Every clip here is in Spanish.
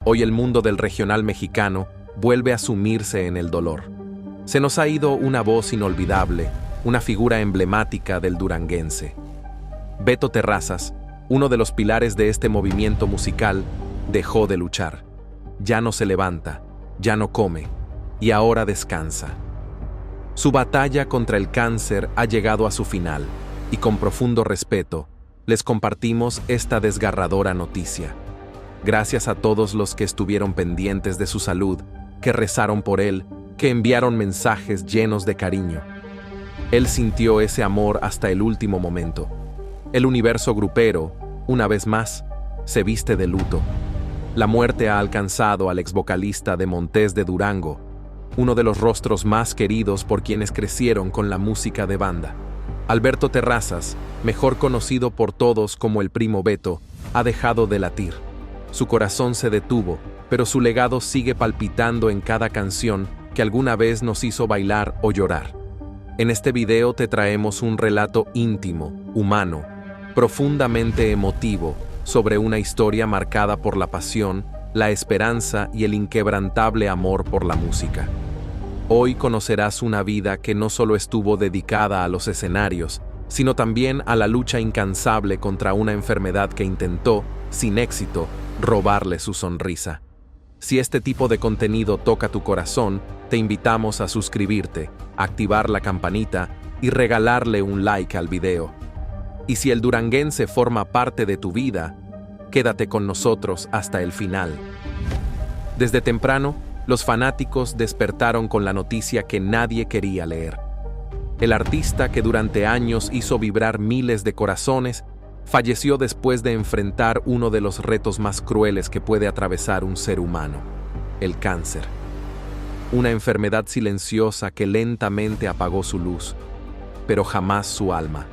Hoy el mundo del regional mexicano vuelve a sumirse en el dolor. Se nos ha ido una voz inolvidable, una figura emblemática del duranguense. Beto Terrazas, uno de los pilares de este movimiento musical, dejó de luchar. Ya no se levanta, ya no come, y ahora descansa. Su batalla contra el cáncer ha llegado a su final, y con profundo respeto, les compartimos esta desgarradora noticia. Gracias a todos los que estuvieron pendientes de su salud, que rezaron por él, que enviaron mensajes llenos de cariño. Él sintió ese amor hasta el último momento. El universo grupero, una vez más, se viste de luto. La muerte ha alcanzado al exvocalista de Montes de Durango, uno de los rostros más queridos por quienes crecieron con la música de banda. Alberto Terrazas, mejor conocido por todos como el Primo Beto, ha dejado de latir. Su corazón se detuvo, pero su legado sigue palpitando en cada canción que alguna vez nos hizo bailar o llorar. En este video te traemos un relato íntimo, humano, profundamente emotivo, sobre una historia marcada por la pasión, la esperanza y el inquebrantable amor por la música. Hoy conocerás una vida que no solo estuvo dedicada a los escenarios, sino también a la lucha incansable contra una enfermedad que intentó, sin éxito, robarle su sonrisa. Si este tipo de contenido toca tu corazón, te invitamos a suscribirte, activar la campanita y regalarle un like al video. Y si el duranguense forma parte de tu vida, quédate con nosotros hasta el final. Desde temprano, los fanáticos despertaron con la noticia que nadie quería leer. El artista que durante años hizo vibrar miles de corazones, falleció después de enfrentar uno de los retos más crueles que puede atravesar un ser humano: el cáncer. Una enfermedad silenciosa que lentamente apagó su luz, pero jamás su alma.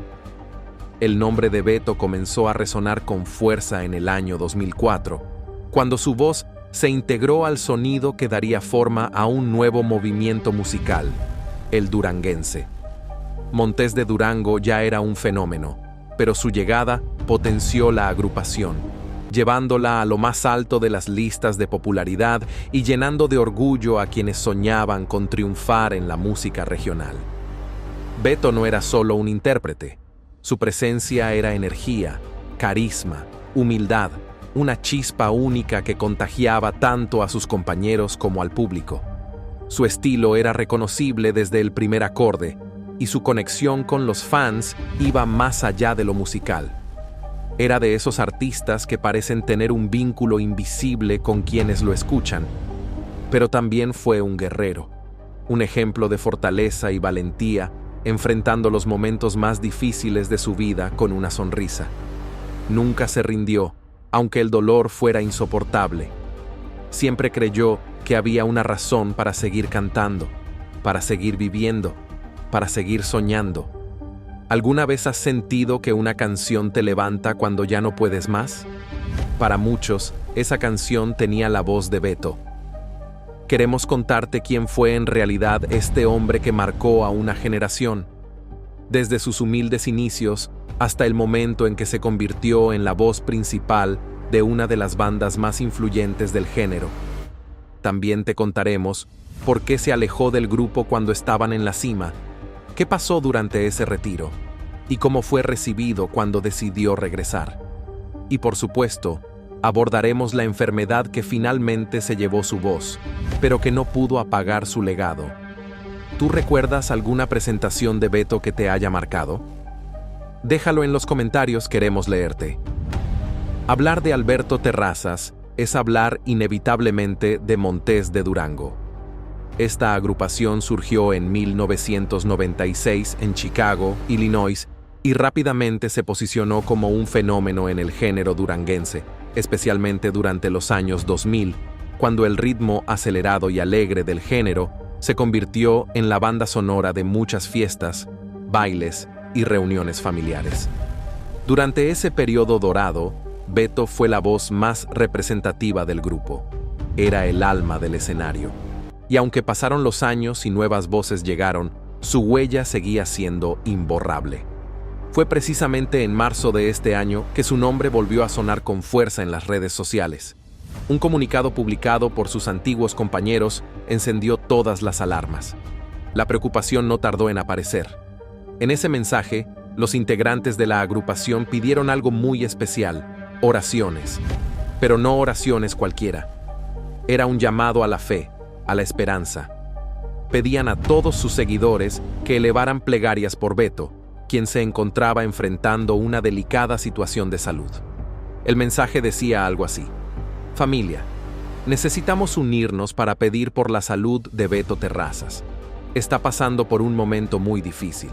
El nombre de Beto comenzó a resonar con fuerza en el año 2004, cuando su voz se integró al sonido que daría forma a un nuevo movimiento musical, el duranguense. Montes de Durango ya era un fenómeno, pero su llegada potenció la agrupación, llevándola a lo más alto de las listas de popularidad y llenando de orgullo a quienes soñaban con triunfar en la música regional. Beto no era solo un intérprete. Su presencia era energía, carisma, humildad, una chispa única que contagiaba tanto a sus compañeros como al público. Su estilo era reconocible desde el primer acorde, y su conexión con los fans iba más allá de lo musical. Era de esos artistas que parecen tener un vínculo invisible con quienes lo escuchan, pero también fue un guerrero, un ejemplo de fortaleza y valentía, enfrentando los momentos más difíciles de su vida con una sonrisa. Nunca se rindió, aunque el dolor fuera insoportable. Siempre creyó que había una razón para seguir cantando, para seguir viviendo, para seguir soñando. ¿Alguna vez has sentido que una canción te levanta cuando ya no puedes más? Para muchos, esa canción tenía la voz de Beto. Queremos contarte quién fue en realidad este hombre que marcó a una generación, desde sus humildes inicios hasta el momento en que se convirtió en la voz principal de una de las bandas más influyentes del género. También te contaremos por qué se alejó del grupo cuando estaban en la cima, qué pasó durante ese retiro y cómo fue recibido cuando decidió regresar. Y por supuesto, abordaremos la enfermedad que finalmente se llevó su voz, pero que no pudo apagar su legado. ¿Tú recuerdas alguna presentación de Beto que te haya marcado? Déjalo en los comentarios, queremos leerte. Hablar de Alberto Terrazas es hablar inevitablemente de Montes de Durango. Esta agrupación surgió en 1996 en Chicago, Illinois, y rápidamente se posicionó como un fenómeno en el género duranguense, especialmente durante los años 2000, cuando el ritmo acelerado y alegre del género se convirtió en la banda sonora de muchas fiestas, bailes y reuniones familiares. Durante ese periodo dorado, Beto fue la voz más representativa del grupo. Era el alma del escenario. Y aunque pasaron los años y nuevas voces llegaron, su huella seguía siendo imborrable. Fue precisamente en marzo de este año que su nombre volvió a sonar con fuerza en las redes sociales. Un comunicado publicado por sus antiguos compañeros encendió todas las alarmas. La preocupación no tardó en aparecer. En ese mensaje, los integrantes de la agrupación pidieron algo muy especial: oraciones. Pero no oraciones cualquiera. Era un llamado a la fe, a la esperanza. Pedían a todos sus seguidores que elevaran plegarias por Beto, quien se encontraba enfrentando una delicada situación de salud. El mensaje decía algo así: familia, necesitamos unirnos para pedir por la salud de Beto Terrazas. Está pasando por un momento muy difícil.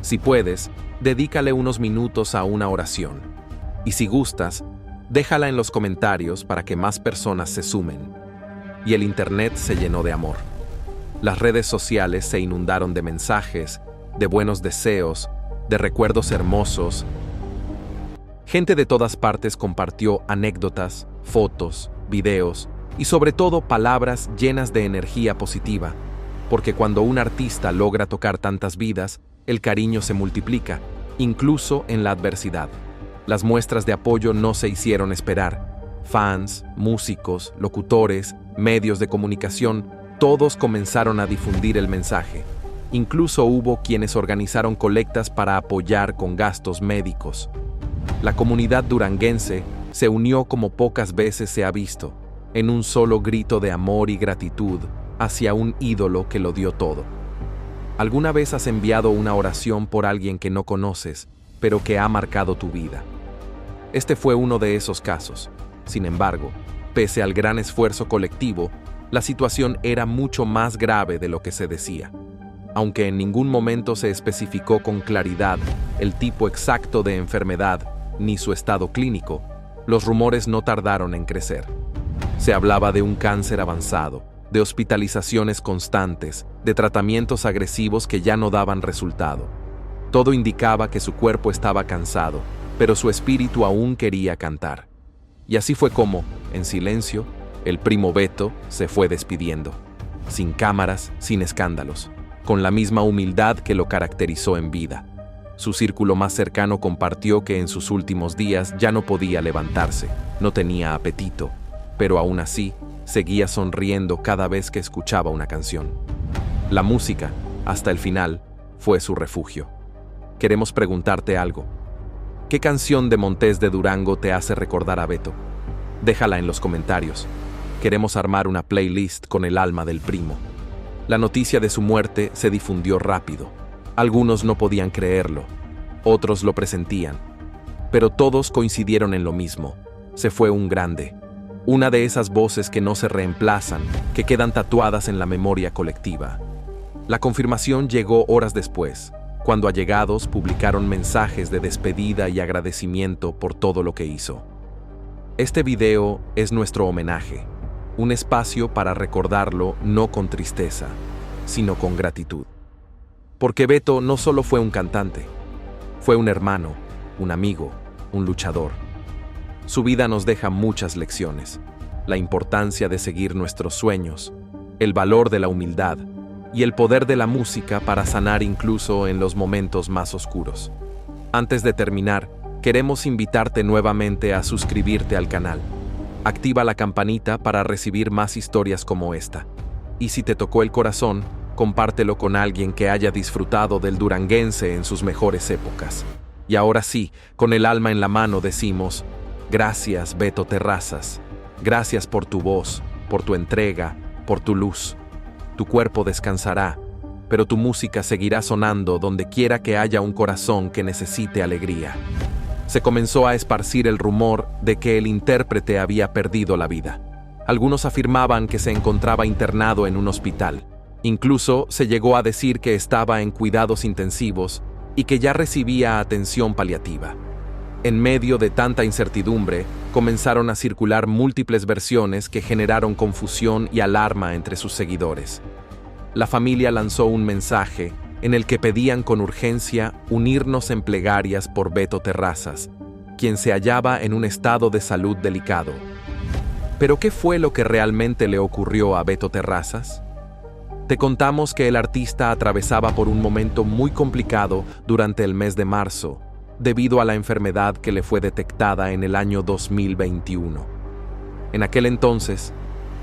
Si puedes, dedícale unos minutos a una oración. Y si gustas, déjala en los comentarios para que más personas se sumen. Y el internet se llenó de amor. Las redes sociales se inundaron de mensajes, de buenos deseos, de recuerdos hermosos. Gente de todas partes compartió anécdotas, fotos, videos y sobre todo palabras llenas de energía positiva, porque cuando un artista logra tocar tantas vidas, el cariño se multiplica, incluso en la adversidad. Las muestras de apoyo no se hicieron esperar. Fans, músicos, locutores, medios de comunicación, todos comenzaron a difundir el mensaje. Incluso hubo quienes organizaron colectas para apoyar con gastos médicos. La comunidad duranguense se unió como pocas veces se ha visto, en un solo grito de amor y gratitud hacia un ídolo que lo dio todo. ¿Alguna vez has enviado una oración por alguien que no conoces, pero que ha marcado tu vida? Este fue uno de esos casos. Sin embargo, pese al gran esfuerzo colectivo, la situación era mucho más grave de lo que se decía. Aunque en ningún momento se especificó con claridad el tipo exacto de enfermedad ni su estado clínico, los rumores no tardaron en crecer. Se hablaba de un cáncer avanzado, de hospitalizaciones constantes, de tratamientos agresivos que ya no daban resultado. Todo indicaba que su cuerpo estaba cansado, pero su espíritu aún quería cantar. Y así fue como, en silencio, el primo Beto se fue despidiendo, sin cámaras, sin escándalos, con la misma humildad que lo caracterizó en vida. Su círculo más cercano compartió que en sus últimos días ya no podía levantarse, no tenía apetito, pero aún así seguía sonriendo cada vez que escuchaba una canción. La música, hasta el final, fue su refugio. Queremos preguntarte algo. ¿Qué canción de Montes de Durango te hace recordar a Beto? Déjala en los comentarios. Queremos armar una playlist con el alma del primo. La noticia de su muerte se difundió rápido. Algunos no podían creerlo, otros lo presentían, pero todos coincidieron en lo mismo: se fue un grande, una de esas voces que no se reemplazan, que quedan tatuadas en la memoria colectiva. La confirmación llegó horas después, cuando allegados publicaron mensajes de despedida y agradecimiento por todo lo que hizo. Este video es nuestro homenaje, un espacio para recordarlo no con tristeza, sino con gratitud. Porque Beto no solo fue un cantante, fue un hermano, un amigo, un luchador. Su vida nos deja muchas lecciones: la importancia de seguir nuestros sueños, el valor de la humildad y el poder de la música para sanar incluso en los momentos más oscuros. Antes de terminar, queremos invitarte nuevamente a suscribirte al canal. Activa la campanita para recibir más historias como esta. Y si te tocó el corazón, compártelo con alguien que haya disfrutado del duranguense en sus mejores épocas. Y ahora sí, con el alma en la mano decimos: gracias, Beto Terrazas. Gracias por tu voz, por tu entrega, por tu luz. Tu cuerpo descansará, pero tu música seguirá sonando donde quiera que haya un corazón que necesite alegría. Se comenzó a esparcir el rumor de que el intérprete había perdido la vida. Algunos afirmaban que se encontraba internado en un hospital. Incluso se llegó a decir que estaba en cuidados intensivos y que ya recibía atención paliativa. En medio de tanta incertidumbre, comenzaron a circular múltiples versiones que generaron confusión y alarma entre sus seguidores. La familia lanzó un mensaje en el que pedían con urgencia unirnos en plegarias por Beto Terrazas, quien se hallaba en un estado de salud delicado. ¿Pero qué fue lo que realmente le ocurrió a Beto Terrazas? Te contamos que el artista atravesaba por un momento muy complicado durante el mes de marzo, debido a la enfermedad que le fue detectada en el año 2021. En aquel entonces,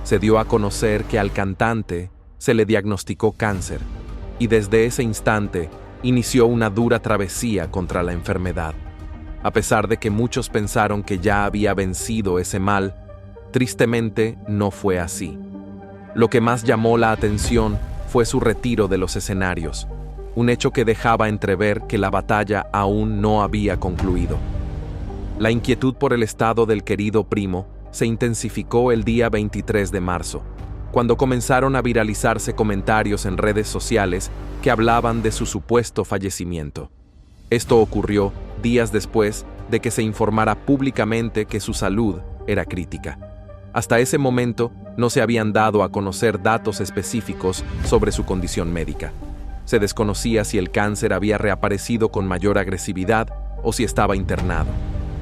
se dio a conocer que al cantante se le diagnosticó cáncer, y desde ese instante inició una dura travesía contra la enfermedad. A pesar de que muchos pensaron que ya había vencido ese mal, tristemente no fue así. Lo que más llamó la atención fue su retiro de los escenarios, un hecho que dejaba entrever que la batalla aún no había concluido. La inquietud por el estado del querido primo se intensificó el día 23 de marzo, cuando comenzaron a viralizarse comentarios en redes sociales que hablaban de su supuesto fallecimiento. Esto ocurrió días después de que se informara públicamente que su salud era crítica. Hasta ese momento no se habían dado a conocer datos específicos sobre su condición médica. Se desconocía si el cáncer había reaparecido con mayor agresividad o si estaba internado.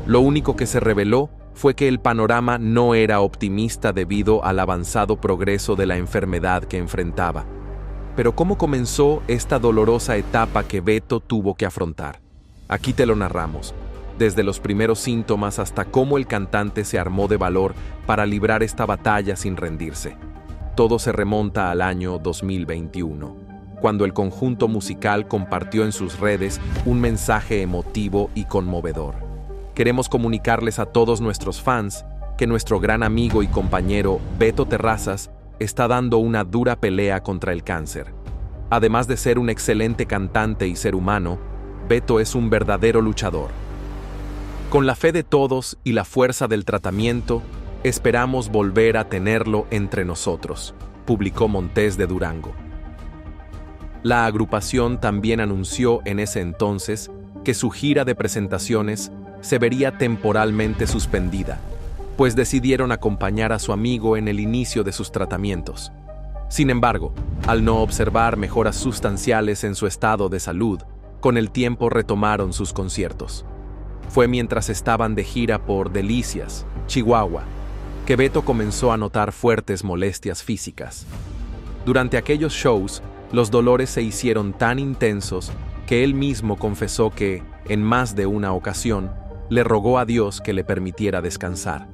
Lo único que se reveló fue que el panorama no era optimista debido al avanzado progreso de la enfermedad que enfrentaba. Pero ¿cómo comenzó esta dolorosa etapa que Beto tuvo que afrontar? Aquí te lo narramos, desde los primeros síntomas hasta cómo el cantante se armó de valor para librar esta batalla sin rendirse. Todo se remonta al año 2021, cuando el conjunto musical compartió en sus redes un mensaje emotivo y conmovedor. Queremos comunicarles a todos nuestros fans que nuestro gran amigo y compañero Beto Terrazas está dando una dura pelea contra el cáncer. Además de ser un excelente cantante y ser humano, Beto es un verdadero luchador. Con la fe de todos y la fuerza del tratamiento, esperamos volver a tenerlo entre nosotros, publicó Montes de Durango. La agrupación también anunció en ese entonces que su gira de presentaciones se vería temporalmente suspendida, pues decidieron acompañar a su amigo en el inicio de sus tratamientos. Sin embargo, al no observar mejoras sustanciales en su estado de salud, con el tiempo retomaron sus conciertos. Fue mientras estaban de gira por Delicias, Chihuahua, que Beto comenzó a notar fuertes molestias físicas. Durante aquellos shows, los dolores se hicieron tan intensos que él mismo confesó que, en más de una ocasión, le rogó a Dios que le permitiera descansar.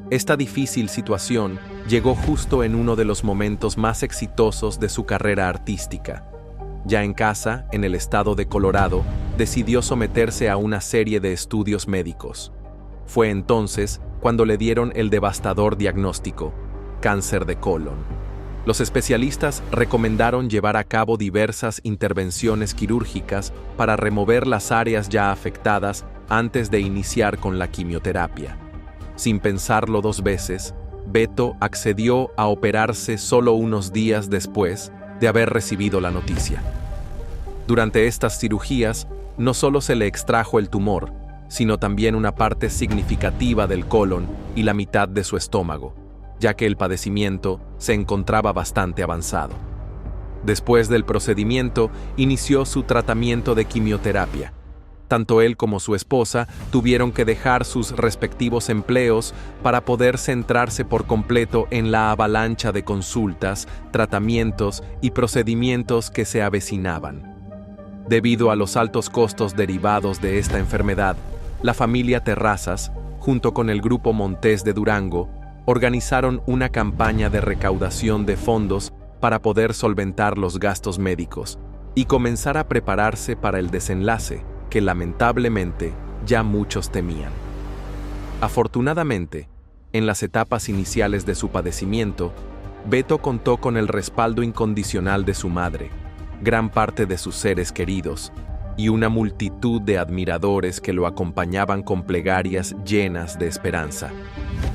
Esta difícil situación llegó justo en uno de los momentos más exitosos de su carrera artística. Ya en casa, en el estado de Colorado, decidió someterse a una serie de estudios médicos. Fue entonces cuando le dieron el devastador diagnóstico: cáncer de colon. Los especialistas recomendaron llevar a cabo diversas intervenciones quirúrgicas para remover las áreas ya afectadas antes de iniciar con la quimioterapia. Sin pensarlo dos veces, Beto accedió a operarse solo unos días después de haber recibido la noticia. Durante estas cirugías, no solo se le extrajo el tumor, sino también una parte significativa del colon y la mitad de su estómago, ya que el padecimiento se encontraba bastante avanzado. Después del procedimiento, inició su tratamiento de quimioterapia. Tanto él como su esposa tuvieron que dejar sus respectivos empleos para poder centrarse por completo en la avalancha de consultas, tratamientos y procedimientos que se avecinaban. Debido a los altos costos derivados de esta enfermedad, la familia Terrazas, junto con el grupo Montes de Durango, organizaron una campaña de recaudación de fondos para poder solventar los gastos médicos y comenzar a prepararse para el desenlace que lamentablemente ya muchos temían. Afortunadamente, en las etapas iniciales de su padecimiento, Beto contó con el respaldo incondicional de su madre, gran parte de sus seres queridos y una multitud de admiradores que lo acompañaban con plegarias llenas de esperanza.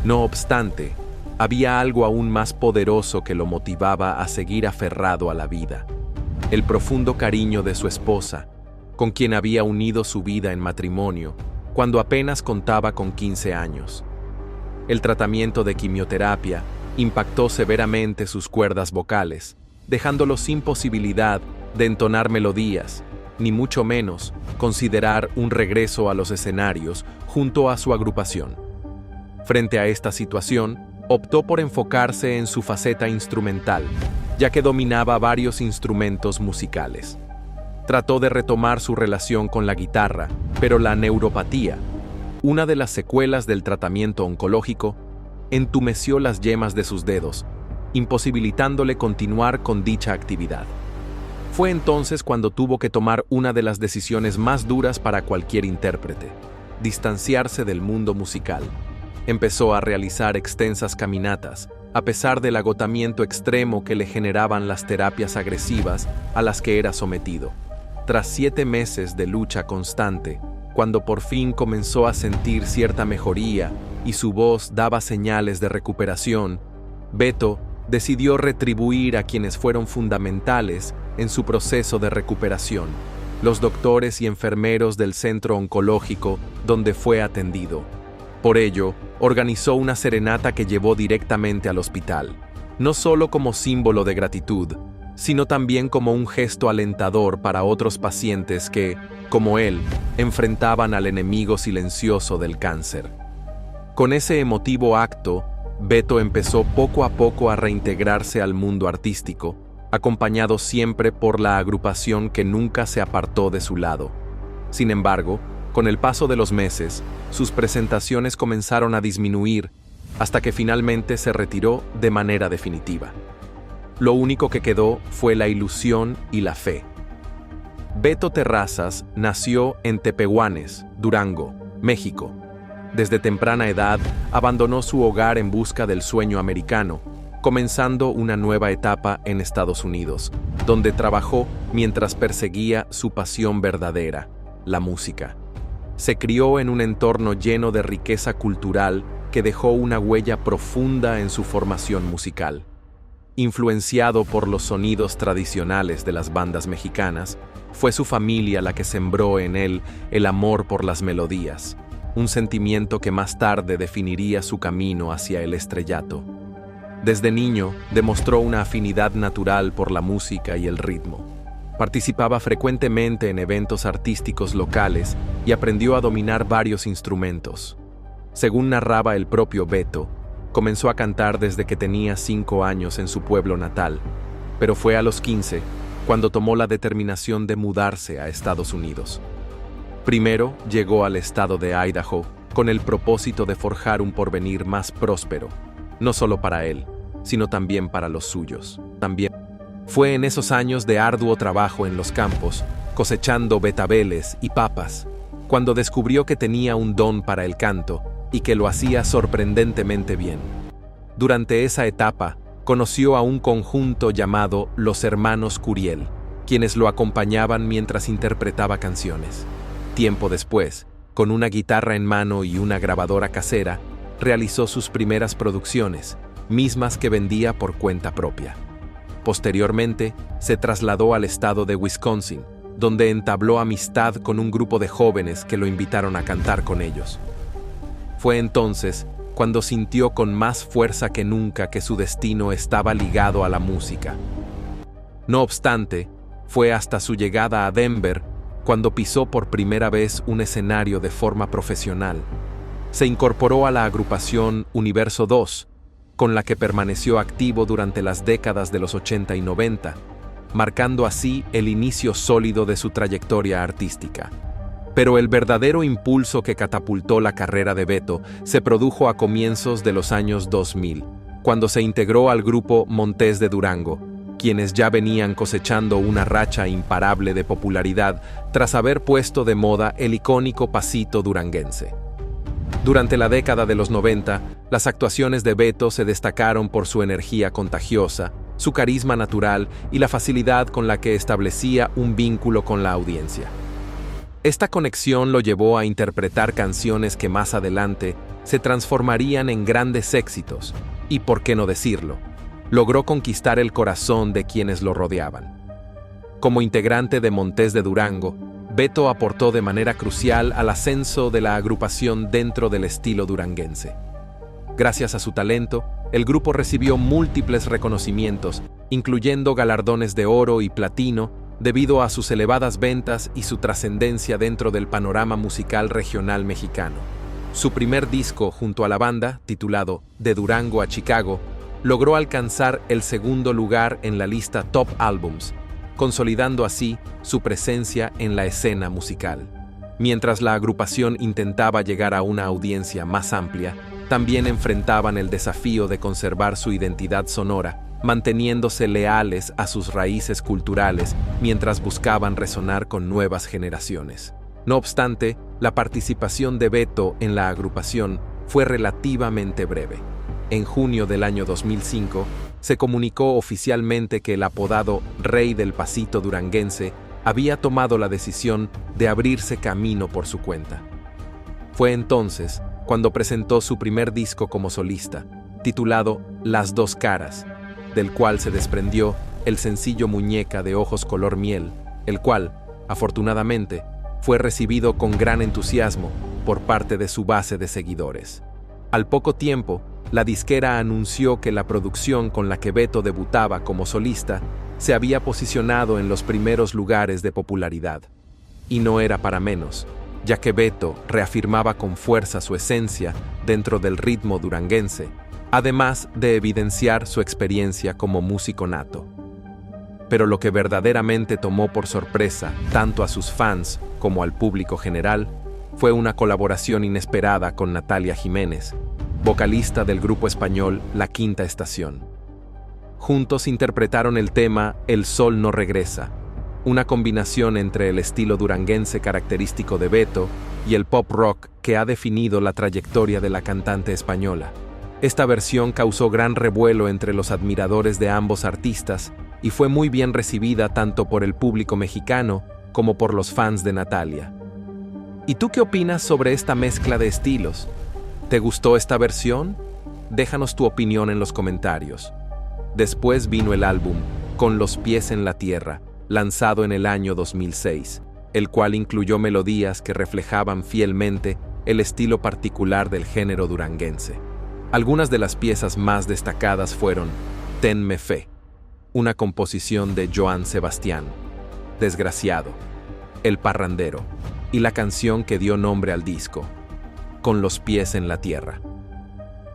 No obstante, había algo aún más poderoso que lo motivaba a seguir aferrado a la vida: el profundo cariño de su esposa, con quien había unido su vida en matrimonio cuando apenas contaba con 15 años. El tratamiento de quimioterapia impactó severamente sus cuerdas vocales, dejándolo sin posibilidad de entonar melodías, ni mucho menos considerar un regreso a los escenarios junto a su agrupación. Frente a esta situación, optó por enfocarse en su faceta instrumental, ya que dominaba varios instrumentos musicales. Trató de retomar su relación con la guitarra, pero la neuropatía, una de las secuelas del tratamiento oncológico, entumeció las yemas de sus dedos, imposibilitándole continuar con dicha actividad. Fue entonces cuando tuvo que tomar una de las decisiones más duras para cualquier intérprete: distanciarse del mundo musical. Empezó a realizar extensas caminatas, a pesar del agotamiento extremo que le generaban las terapias agresivas a las que era sometido. Tras 7 meses de lucha constante, cuando por fin comenzó a sentir cierta mejoría y su voz daba señales de recuperación, Beto decidió retribuir a quienes fueron fundamentales en su proceso de recuperación: los doctores y enfermeros del centro oncológico donde fue atendido. Por ello, organizó una serenata que llevó directamente al hospital, no solo como símbolo de gratitud, sino también como un gesto alentador para otros pacientes que, como él, enfrentaban al enemigo silencioso del cáncer. Con ese emotivo acto, Beto empezó poco a poco a reintegrarse al mundo artístico, acompañado siempre por la agrupación que nunca se apartó de su lado. Sin embargo, con el paso de los meses, sus presentaciones comenzaron a disminuir hasta que finalmente se retiró de manera definitiva. Lo único que quedó fue la ilusión y la fe. Beto Terrazas nació en Tepehuanes, Durango, México. Desde temprana edad abandonó su hogar en busca del sueño americano, comenzando una nueva etapa en Estados Unidos, donde trabajó mientras perseguía su pasión verdadera, la música. Se crió en un entorno lleno de riqueza cultural que dejó una huella profunda en su formación musical. Influenciado por los sonidos tradicionales de las bandas mexicanas, fue su familia la que sembró en él el amor por las melodías, un sentimiento que más tarde definiría su camino hacia el estrellato. Desde niño, demostró una afinidad natural por la música y el ritmo. Participaba frecuentemente en eventos artísticos locales y aprendió a dominar varios instrumentos. Según narraba el propio Beto, comenzó a cantar desde que tenía 5 años en su pueblo natal, pero fue a los 15 cuando tomó la determinación de mudarse a Estados Unidos. Primero llegó al estado de Idaho con el propósito de forjar un porvenir más próspero, no solo para él, sino también para los suyos. Fue en esos años de arduo trabajo en los campos, cosechando betabeles y papas, cuando descubrió que tenía un don para el canto y que lo hacía sorprendentemente bien. Durante esa etapa, conoció a un conjunto llamado Los Hermanos Curiel, quienes lo acompañaban mientras interpretaba canciones. Tiempo después, con una guitarra en mano y una grabadora casera, realizó sus primeras producciones, mismas que vendía por cuenta propia. Posteriormente, se trasladó al estado de Wisconsin, donde entabló amistad con un grupo de jóvenes que lo invitaron a cantar con ellos. Fue entonces cuando sintió con más fuerza que nunca que su destino estaba ligado a la música. No obstante, fue hasta su llegada a Denver cuando pisó por primera vez un escenario de forma profesional. Se incorporó a la agrupación Universo 2, con la que permaneció activo durante las décadas de los 80 y 90, marcando así el inicio sólido de su trayectoria artística. Pero el verdadero impulso que catapultó la carrera de Beto se produjo a comienzos de los años 2000, cuando se integró al grupo Montes de Durango, quienes ya venían cosechando una racha imparable de popularidad tras haber puesto de moda el icónico pasito duranguense. Durante la década de los 90, las actuaciones de Beto se destacaron por su energía contagiosa, su carisma natural y la facilidad con la que establecía un vínculo con la audiencia. Esta conexión lo llevó a interpretar canciones que más adelante se transformarían en grandes éxitos, y por qué no decirlo, logró conquistar el corazón de quienes lo rodeaban. Como integrante de Montes de Durango, Beto aportó de manera crucial al ascenso de la agrupación dentro del estilo duranguense. Gracias a su talento, el grupo recibió múltiples reconocimientos, incluyendo galardones de oro y platino, debido a sus elevadas ventas y su trascendencia dentro del panorama musical regional mexicano. Su primer disco junto a la banda, titulado De Durango a Chicago, logró alcanzar el 2º lugar en la lista Top Albums, consolidando así su presencia en la escena musical. Mientras la agrupación intentaba llegar a una audiencia más amplia, también enfrentaban el desafío de conservar su identidad sonora, manteniéndose leales a sus raíces culturales mientras buscaban resonar con nuevas generaciones. No obstante, la participación de Beto en la agrupación fue relativamente breve. En junio del año 2005, se comunicó oficialmente que el apodado Rey del Pasito Duranguense había tomado la decisión de abrirse camino por su cuenta. Fue entonces cuando presentó su primer disco como solista, titulado Las Dos Caras, del cual se desprendió el sencillo Muñeca de Ojos Color Miel, el cual, afortunadamente, fue recibido con gran entusiasmo por parte de su base de seguidores. Al poco tiempo, la disquera anunció que la producción con la que Beto debutaba como solista se había posicionado en los primeros lugares de popularidad. Y no era para menos, ya que Beto reafirmaba con fuerza su esencia dentro del ritmo duranguense, además de evidenciar su experiencia como músico nato. Pero lo que verdaderamente tomó por sorpresa tanto a sus fans como al público general fue una colaboración inesperada con Natalia Jiménez, vocalista del grupo español La Quinta Estación. Juntos interpretaron el tema El Sol No Regresa, una combinación entre el estilo duranguense característico de Beto y el pop rock que ha definido la trayectoria de la cantante española. Esta versión causó gran revuelo entre los admiradores de ambos artistas y fue muy bien recibida tanto por el público mexicano como por los fans de Natalia. ¿Y tú qué opinas sobre esta mezcla de estilos? ¿Te gustó esta versión? Déjanos tu opinión en los comentarios. Después vino el álbum Con los Pies en la Tierra, lanzado en el año 2006, el cual incluyó melodías que reflejaban fielmente el estilo particular del género duranguense. Algunas de las piezas más destacadas fueron Tenme Fe, una composición de Joan Sebastián, Desgraciado, El Parrandero y la canción que dio nombre al disco, Con los Pies en la Tierra.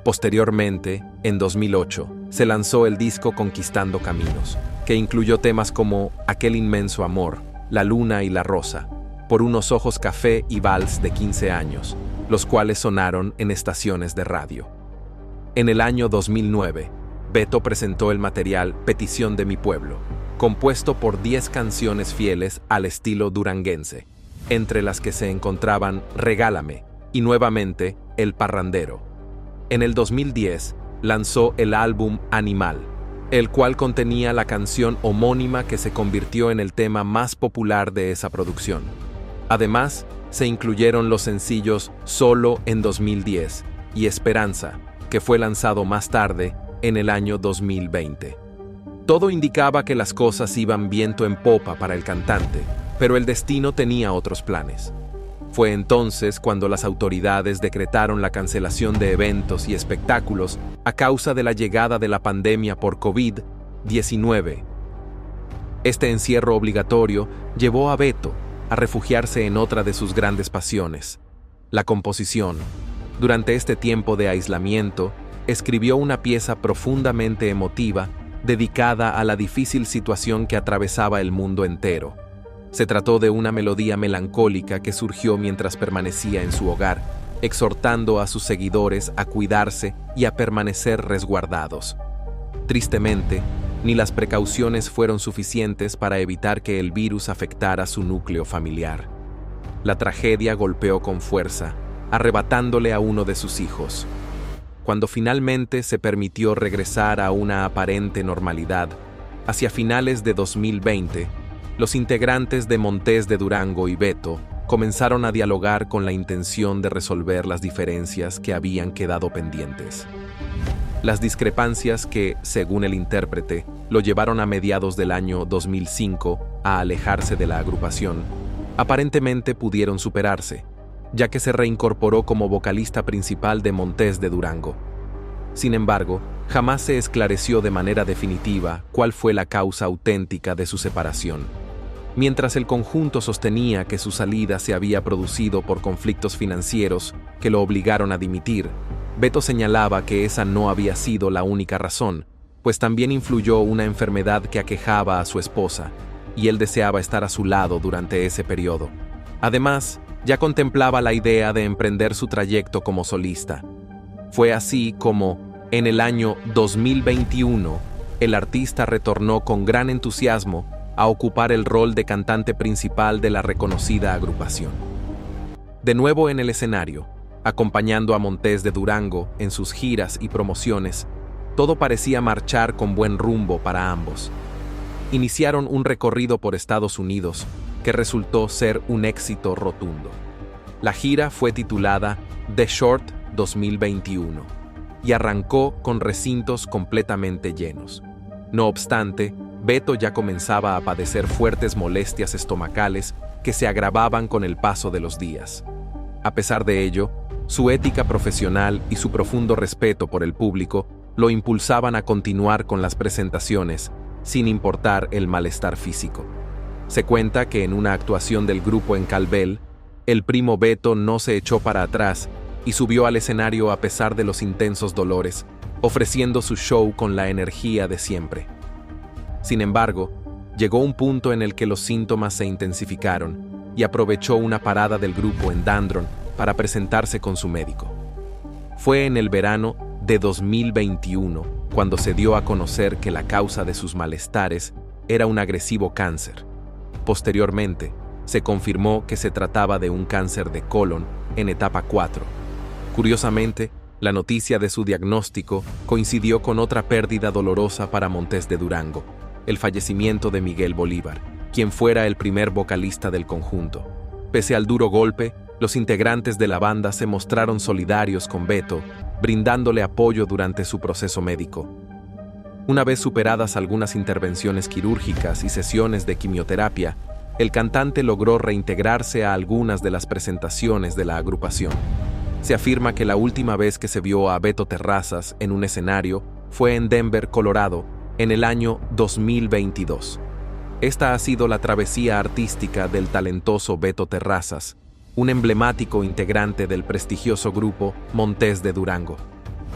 Posteriormente, en 2008, se lanzó el disco Conquistando Caminos, que incluyó temas como Aquel Inmenso Amor, La Luna y la Rosa, Por unos ojos café y Vals de 15 años, los cuales sonaron en estaciones de radio. En el año 2009, Beto presentó el material Petición de mi Pueblo, compuesto por 10 canciones fieles al estilo duranguense, entre las que se encontraban Regálame y nuevamente El Parrandero. En el 2010, lanzó el álbum Animal, el cual contenía la canción homónima que se convirtió en el tema más popular de esa producción. Además, se incluyeron los sencillos Solo en 2010 y Esperanza, que fue lanzado más tarde, en el año 2020. Todo indicaba que las cosas iban viento en popa para el cantante, pero el destino tenía otros planes. Fue entonces cuando las autoridades decretaron la cancelación de eventos y espectáculos a causa de la llegada de la pandemia por COVID-19. Este encierro obligatorio llevó a Beto a refugiarse en otra de sus grandes pasiones, la composición. Durante este tiempo de aislamiento, escribió una pieza profundamente emotiva dedicada a la difícil situación que atravesaba el mundo entero. Se trató de una melodía melancólica que surgió mientras permanecía en su hogar, exhortando a sus seguidores a cuidarse y a permanecer resguardados. Tristemente, ni las precauciones fueron suficientes para evitar que el virus afectara su núcleo familiar. La tragedia golpeó con fuerza, arrebatándole a uno de sus hijos. Cuando finalmente se permitió regresar a una aparente normalidad, hacia finales de 2020, los integrantes de Montés de Durango y Beto comenzaron a dialogar con la intención de resolver las diferencias que habían quedado pendientes. Las discrepancias que, según el intérprete, lo llevaron a mediados del año 2005 a alejarse de la agrupación, aparentemente pudieron superarse, ya que se reincorporó como vocalista principal de Montés de Durango. Sin embargo, jamás se esclareció de manera definitiva cuál fue la causa auténtica de su separación. Mientras el conjunto sostenía que su salida se había producido por conflictos financieros que lo obligaron a dimitir, Beto señalaba que esa no había sido la única razón, pues también influyó una enfermedad que aquejaba a su esposa, y él deseaba estar a su lado durante ese periodo. Además, ya contemplaba la idea de emprender su trayecto como solista. Fue así como, en el año 2021, el artista retornó con gran entusiasmo a ocupar el rol de cantante principal de la reconocida agrupación. De nuevo en el escenario, acompañando a Montes de Durango en sus giras y promociones, todo parecía marchar con buen rumbo para ambos. Iniciaron un recorrido por Estados Unidos que resultó ser un éxito rotundo. La gira fue titulada The Short 2021 y arrancó con recintos completamente llenos. No obstante, Beto ya comenzaba a padecer fuertes molestias estomacales que se agravaban con el paso de los días. A pesar de ello, su ética profesional y su profundo respeto por el público lo impulsaban a continuar con las presentaciones, sin importar el malestar físico. Se cuenta que en una actuación del grupo en Calvel, el primo Beto no se echó para atrás y subió al escenario a pesar de los intensos dolores, ofreciendo su show con la energía de siempre. Sin embargo, llegó un punto en el que los síntomas se intensificaron y aprovechó una parada del grupo en Dandron para presentarse con su médico. Fue en el verano de 2021 cuando se dio a conocer que la causa de sus malestares era un agresivo cáncer. Posteriormente, se confirmó que se trataba de un cáncer de colon en etapa 4. Curiosamente, la noticia de su diagnóstico coincidió con otra pérdida dolorosa para Montes de Durango, el fallecimiento de Miguel Bolívar, quien fuera el primer vocalista del conjunto. Pese al duro golpe, los integrantes de la banda se mostraron solidarios con Beto, brindándole apoyo durante su proceso médico. Una vez superadas algunas intervenciones quirúrgicas y sesiones de quimioterapia, el cantante logró reintegrarse a algunas de las presentaciones de la agrupación. Se afirma que la última vez que se vio a Beto Terrazas en un escenario fue en Denver, Colorado, en el año 2022. Esta ha sido la travesía artística del talentoso Beto Terrazas, un emblemático integrante del prestigioso grupo Montes de Durango.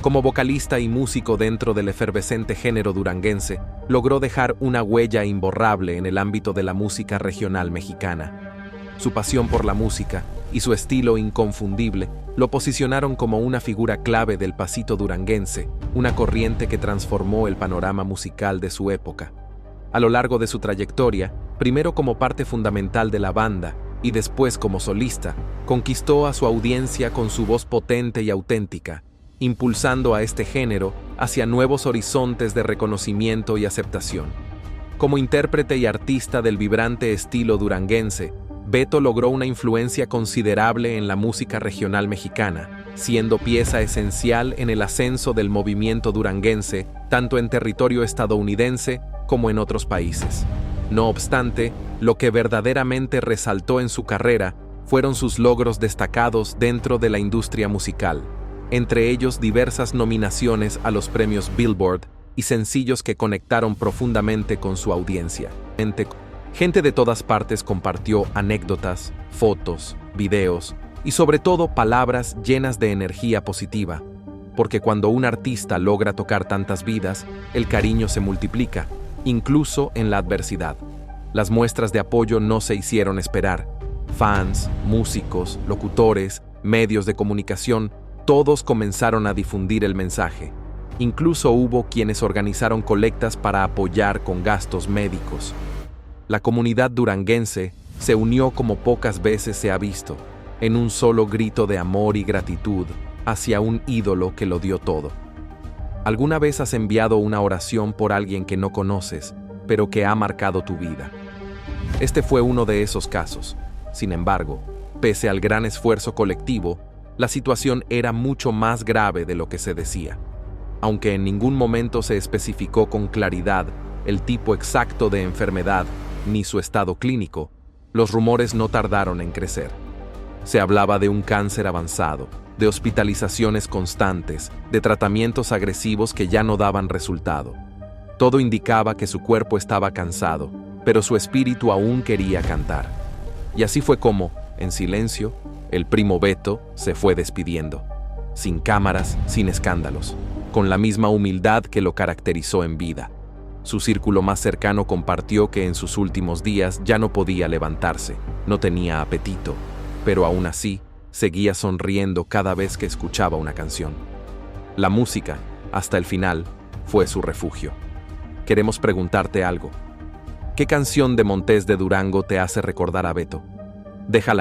Como vocalista y músico dentro del efervescente género duranguense, logró dejar una huella imborrable en el ámbito de la música regional mexicana. Su pasión por la música y su estilo inconfundible lo posicionaron como una figura clave del pasito duranguense, una corriente que transformó el panorama musical de su época. A lo largo de su trayectoria, primero como parte fundamental de la banda y después como solista, conquistó a su audiencia con su voz potente y auténtica, impulsando a este género hacia nuevos horizontes de reconocimiento y aceptación. Como intérprete y artista del vibrante estilo duranguense, Beto logró una influencia considerable en la música regional mexicana, siendo pieza esencial en el ascenso del movimiento duranguense, tanto en territorio estadounidense como en otros países. No obstante, lo que verdaderamente resaltó en su carrera fueron sus logros destacados dentro de la industria musical, entre ellos diversas nominaciones a los premios Billboard y sencillos que conectaron profundamente con su audiencia. Gente de todas partes compartió anécdotas, fotos, videos y sobre todo palabras llenas de energía positiva, porque cuando un artista logra tocar tantas vidas, el cariño se multiplica, incluso en la adversidad. Las muestras de apoyo no se hicieron esperar. Fans, músicos, locutores, medios de comunicación, todos comenzaron a difundir el mensaje. Incluso hubo quienes organizaron colectas para apoyar con gastos médicos. La comunidad duranguense se unió como pocas veces se ha visto, en un solo grito de amor y gratitud hacia un ídolo que lo dio todo. ¿Alguna vez has enviado una oración por alguien que no conoces, pero que ha marcado tu vida? Este fue uno de esos casos. Sin embargo, pese al gran esfuerzo colectivo, la situación era mucho más grave de lo que se decía. Aunque en ningún momento se especificó con claridad el tipo exacto de enfermedad ni su estado clínico, los rumores no tardaron en crecer. Se hablaba de un cáncer avanzado, de hospitalizaciones constantes, de tratamientos agresivos que ya no daban resultado. Todo indicaba que su cuerpo estaba cansado, pero su espíritu aún quería cantar. Y así fue como, en silencio, el primo Beto se fue despidiendo, sin cámaras, sin escándalos, con la misma humildad que lo caracterizó en vida. Su círculo más cercano compartió que en sus últimos días ya no podía levantarse, no tenía apetito, pero aún así seguía sonriendo cada vez que escuchaba una canción. La música, hasta el final, fue su refugio. Queremos preguntarte algo. ¿Qué canción de Montés de Durango te hace recordar a Beto? Déjala